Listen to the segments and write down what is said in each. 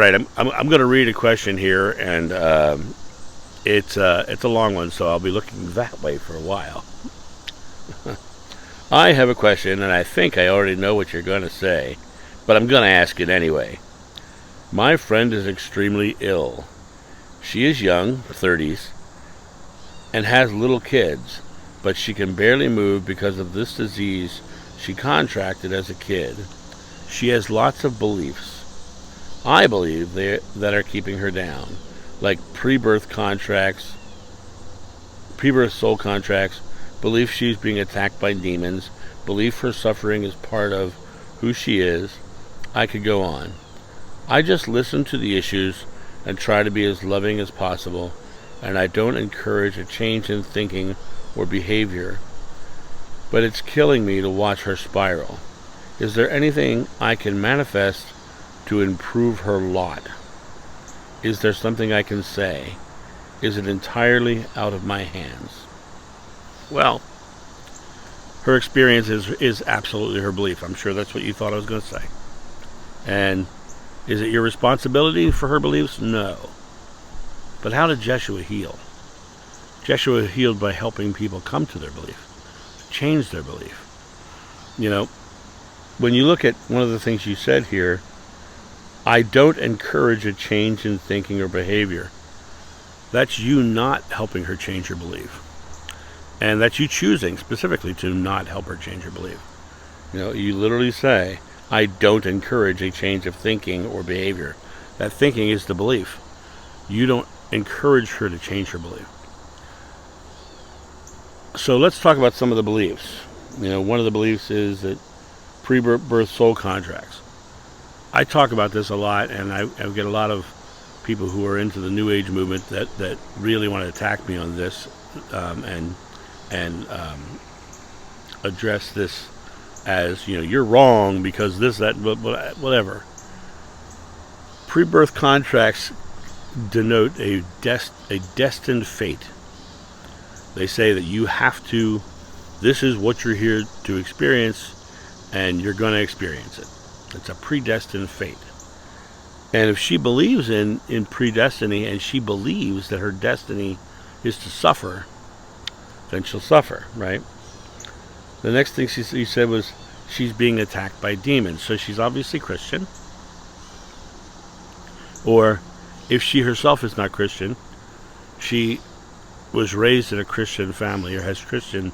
right, I'm going to read a question here, and it's a long one, so I'll be looking that way for a while. I have a question, and I think I already know what you're going to say, but I'm going to ask it anyway. My friend is extremely ill. She is young, 30s, and has little kids, but she can barely move because of this disease she contracted as a kid. She has lots of beliefs, I believe, that are keeping her down, like pre-birth soul contracts, belief she's being attacked by demons, belief her suffering is part of who she is. I could go on. I just listen to the issues and try to be as loving as possible, and I don't encourage a change in thinking or behavior, but it's killing me to watch her spiral. Is there anything I can manifest to improve her lot? Is there something I can say? Is it entirely out of my hands? Well, her experience is absolutely her belief. I'm sure that's what you thought I was going to say. And is it your responsibility for her beliefs? No. But how did Jeshua heal? Jeshua healed by helping people come to their belief, change their belief. You know, when you look at one of the things you said here, I don't encourage a change in thinking or behavior. That's you not helping her change her belief. And that's you choosing specifically to not help her change her belief. You know, you literally say, I don't encourage a change of thinking or behavior. That thinking is the belief. You don't encourage her to change her belief. So let's talk about some of the beliefs. You know, one of the beliefs is that pre-birth soul contracts. I talk about this a lot, and I get a lot of people who are into the New Age movement that really want to attack me on this and address this as, you know, you're wrong because this, that, whatever. Pre-birth contracts denote a destined fate. They say that you have to, this is what you're here to experience, and you're going to experience it. It's a predestined fate. And if she believes in predestiny, and she believes that her destiny is to suffer, then she'll suffer, right? The next thing she said was she's being attacked by demons. So she's obviously Christian. Or if she herself is not Christian, she was raised in a Christian family or has Christian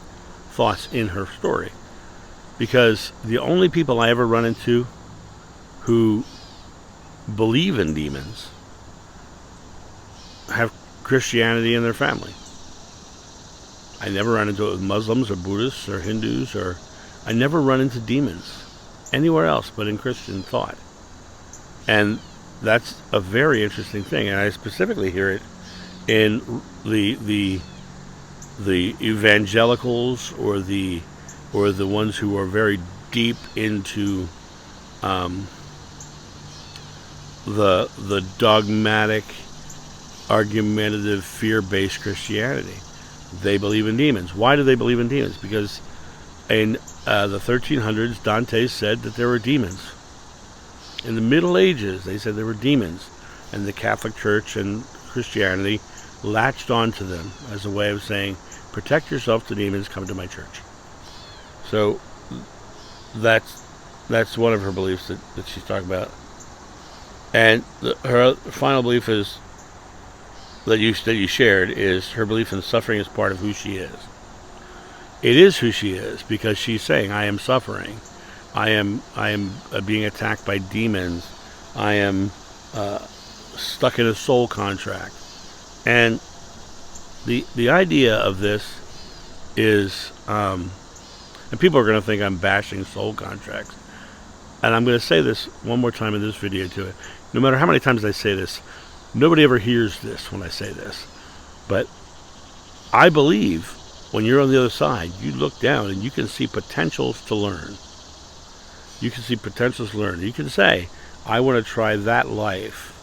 thoughts in her story. Because the only people I ever run into who believe in demons have Christianity in their family. I never run into it with Muslims or Buddhists or Hindus, or I never run into demons anywhere else but in Christian thought. And that's a very interesting thing, and I specifically hear it in the evangelicals or the ones who are very deep into the dogmatic, argumentative, fear-based Christianity. They believe in demons. Why do they believe in demons? Because in the 1300s, Dante said that there were demons. In the Middle Ages, they said there were demons, and the Catholic Church and Christianity latched onto them as a way of saying, protect yourself to demons, come to my church. So that's one of her beliefs that she's talking about. And her final belief is that you shared is her belief in suffering is part of who she is. It is who she is because she's saying, I am suffering. I am being attacked by demons. I am stuck in a soul contract. And the idea of this is, and people are going to think I'm bashing soul contracts. And I'm going to say this one more time in this video to it. No matter how many times I say this, nobody ever hears this when I say this. But I believe when you're on the other side, you look down and you can see potentials to learn. You can see potentials to learn. You can say, I want to try that life.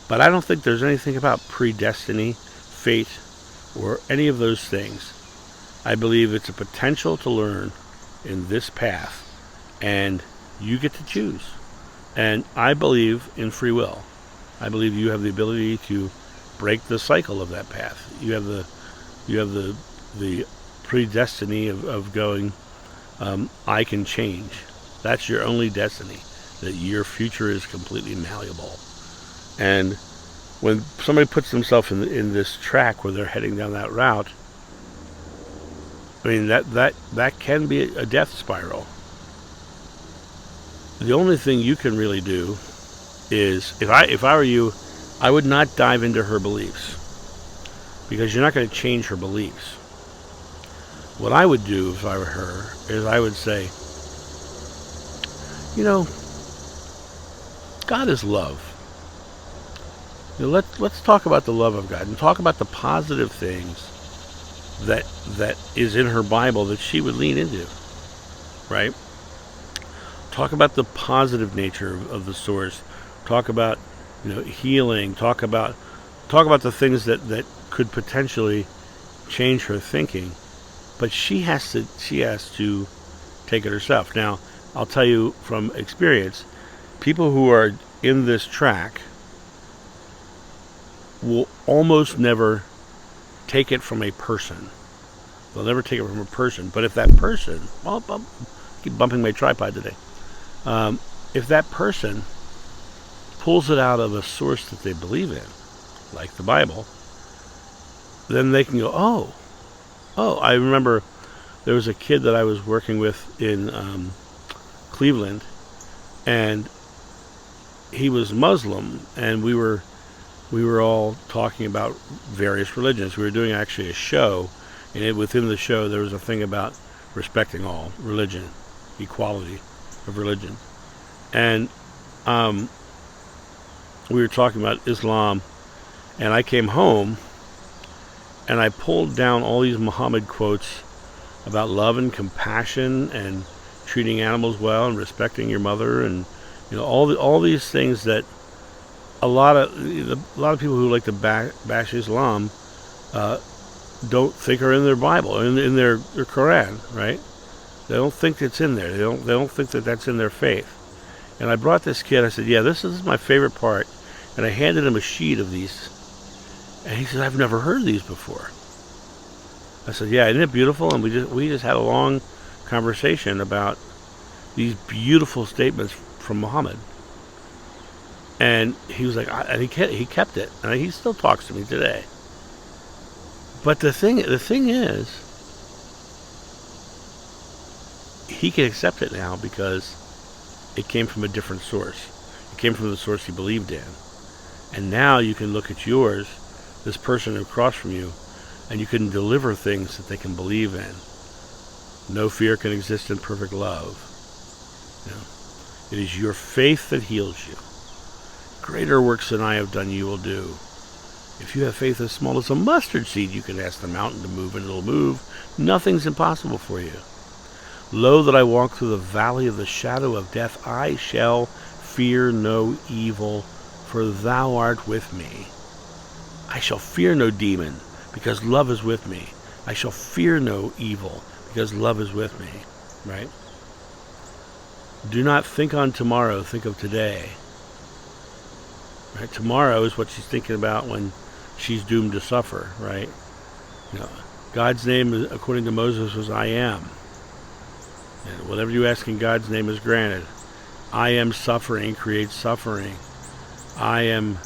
But I don't think there's anything about predestiny, fate, or any of those things. I believe it's a potential to learn in this path. And you get to choose. And I believe in free will. I believe you have the ability to break the cycle of that path. You have the predestiny of going, I can change. That's your only destiny, that your future is completely malleable. And when somebody puts themselves in this track where they're heading down that route, I mean, that can be a death spiral. The only thing you can really do is, if I were you, I would not dive into her beliefs, because you're not going to change her beliefs. What I would do if I were her is I would say, God is love. Let's talk about the love of God and talk about the positive things that is in her Bible that she would lean into, right? Talk about the positive nature of the source. Talk about healing. Talk about the things that could potentially change her thinking. But she has to take it herself. Now, I'll tell you from experience, people who are in this track will almost never take it from a person. They'll never take it from a person. But if that person, I keep bumping my tripod today. If that person pulls it out of a source that they believe in, like the Bible, then they can go, oh, I remember there was a kid that I was working with in Cleveland, and he was Muslim, and we were all talking about various religions. We were doing actually a show, and within the show there was a thing about respecting all religion, equality of religion, and we were talking about Islam, and I came home and I pulled down all these Muhammad quotes about love and compassion and treating animals well and respecting your mother, and all these things that a lot of people who like to bash Islam don't think are in their Bible, in their Quran, right? They don't think it's in there. They don't think that that's in their faith. And I brought this kid. I said, "Yeah, this is my favorite part." And I handed him a sheet of these, and he said, "I've never heard these before." I said, "Yeah, isn't it beautiful?" And we just had a long conversation about these beautiful statements from Muhammad. And he was like, and he kept it, and he still talks to me today. But the thing is, he can accept it now because it came from a different source. It came from the source he believed in. And now you can look at yours, this person across from you, and you can deliver things that they can believe in. No fear can exist in perfect love. It is your faith that heals you. Greater works than I have done you will do. If you have faith as small as a mustard seed, you can ask the mountain to move, and it'll move. Nothing's impossible for you. Lo, that I walk through the valley of the shadow of death, I shall fear no evil, for thou art with me. I shall fear no demon, because love is with me. I shall fear no evil, because love is with me. Right? Do not think on tomorrow, think of today. Right? Tomorrow is what she's thinking about when she's doomed to suffer, right? God's name, according to Moses, was I am. And whatever you ask in God's name is granted. I am suffering creates suffering. I am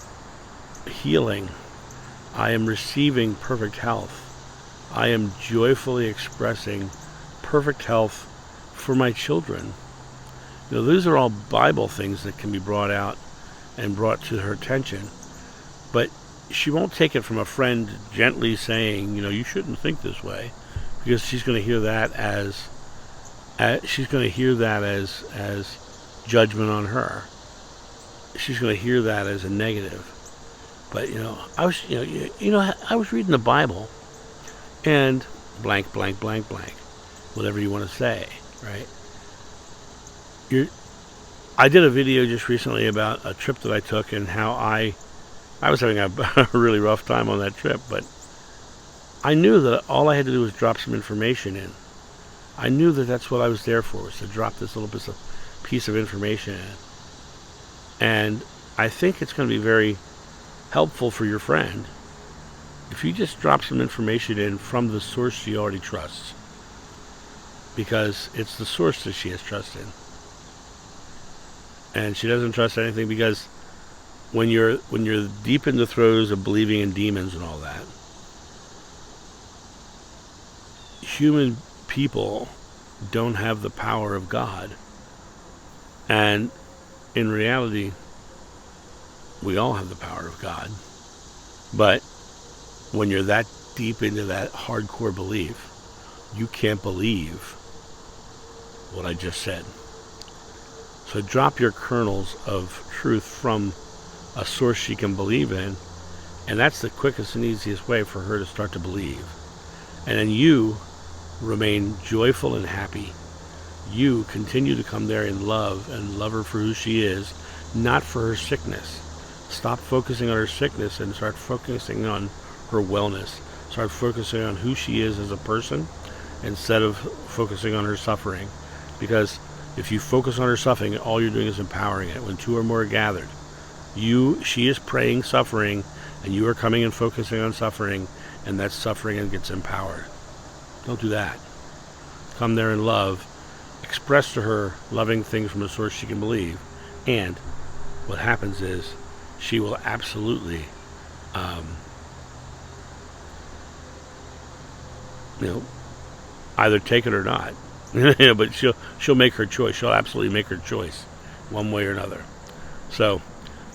healing. I am receiving perfect health. I am joyfully expressing perfect health for my children. These are all Bible things that can be brought out and brought to her attention. But she won't take it from a friend gently saying, you shouldn't think this way, because she's going to hear that as judgment on her. She's going to hear that as a negative. But I was reading the Bible, and blank, blank, blank, blank, whatever you want to say, right? I did a video just recently about a trip that I took and how I was having a really rough time on that trip, but I knew that all I had to do was drop some information in. I knew that that's what I was there for, was to drop this little piece of information in. And I think it's going to be very helpful for your friend if you just drop some information in from the source she already trusts, because it's the source that she has trust in, and she doesn't trust anything, because when you're deep in the throes of believing in demons and all that, human people don't have the power of God. And in reality, we all have the power of God. But when you're that deep into that hardcore belief, you can't believe what I just said. So drop your kernels of truth from a source she can believe in, and that's the quickest and easiest way for her to start to believe. And then you remain joyful and happy. You continue to come there in love and love her for who she is, not for her sickness. Stop focusing on her sickness and start focusing on her wellness. Start focusing on who she is as a person instead of focusing on her suffering. Because if you focus on her suffering, all you're doing is empowering it. When two or more are gathered, she is praying suffering, and you are coming and focusing on suffering, and that suffering and gets empowered. Don't do that. Come there in love. Express to her loving things from a source she can believe. And what happens is she will absolutely, either take it or not. But she'll make her choice. She'll absolutely make her choice, one way or another. So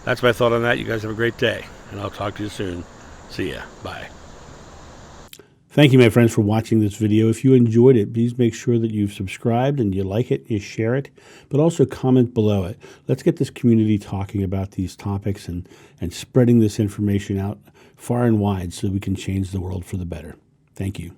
that's my thought on that. You guys have a great day, and I'll talk to you soon. See ya. Bye. Thank you, my friends, for watching this video. If you enjoyed it, please make sure that you've subscribed and you like it, you share it, but also comment below it. Let's get this community talking about these topics and spreading this information out far and wide so we can change the world for the better. Thank you.